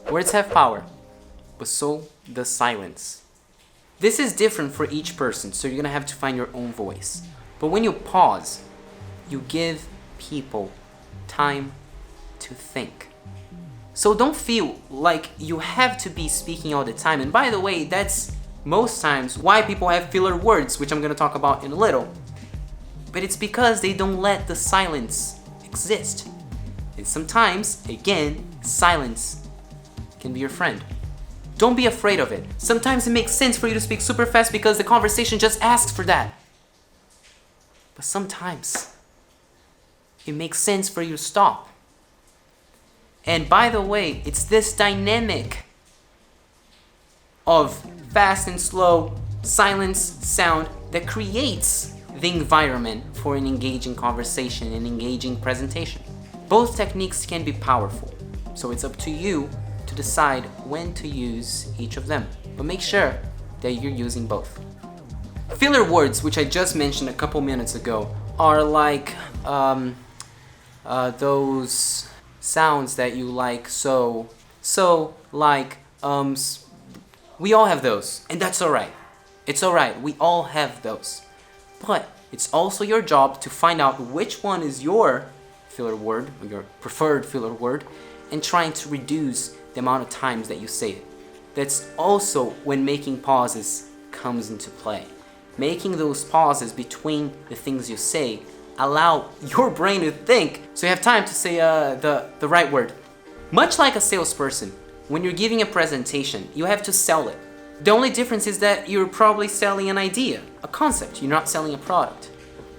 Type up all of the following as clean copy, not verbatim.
Words have power, but so does silence. This is different for each person, so you're gonna have to find your own voice. But when you pause, you give people time to think. So don't feel like you have to be speaking all the time. And by the way, that's most times why people have filler words, which I'm gonna talk about in a little. But it's because they don't let the silence exist. And sometimes, again, silence can be your friend. Don't be afraid of it. Sometimes it makes sense for you to speak super fast because the conversation just asks for that. But sometimes it makes sense for you to stop. And by the way, it's this dynamic of fast and slow, silence, sound that creates the environment for an engaging conversation and engaging presentation. Both techniques can be powerful, so it's up to you to decide when to use each of them. But make sure that you're using both. Filler words, which I just mentioned a couple minutes ago, are like those sounds that you like, so like, we all have those, and that's alright. It's alright, we all have those. But it's also your job to find out which one is your filler word, or your preferred filler word, and trying to reduce the amount of times that you say it. That's also when making pauses comes into play. Making those pauses between the things you say allow your brain to think, so you have time to say the right word. Much like a salesperson, when you're giving a presentation, you have to sell it. The only difference is that you're probably selling an idea, a concept. You're not selling a product.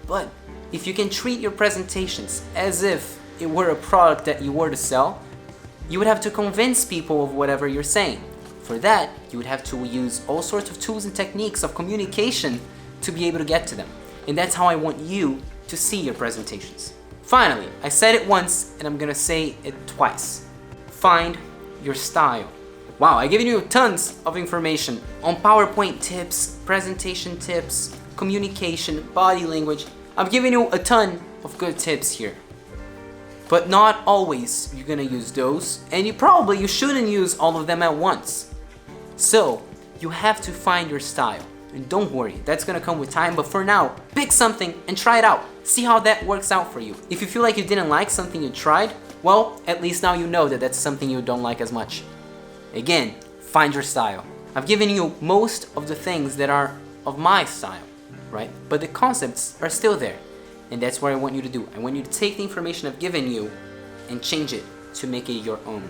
But if you can treat your presentations as if it were a product that you were to sell, you would have to convince people of whatever you're saying. For that, you would have to use all sorts of tools and techniques of communication to be able to get to them. And that's how I want you to see your presentations. Finally, I said it once and I'm gonna say it twice. Find your style. Wow, I've given you tons of information on PowerPoint tips, presentation tips, communication, body language. I'm giving you a ton of good tips here. But not always you're gonna use those, and you shouldn't use all of them at once. So, you have to find your style. And don't worry, that's gonna come with time, but for now, pick something and try it out. See how that works out for you. If you feel like you didn't like something you tried, well, at least now you know that that's something you don't like as much. Again, find your style. I've given you most of the things that are of my style, right? But the concepts are still there. And that's what I want you to do. I want you to take the information I've given you and change it to make it your own.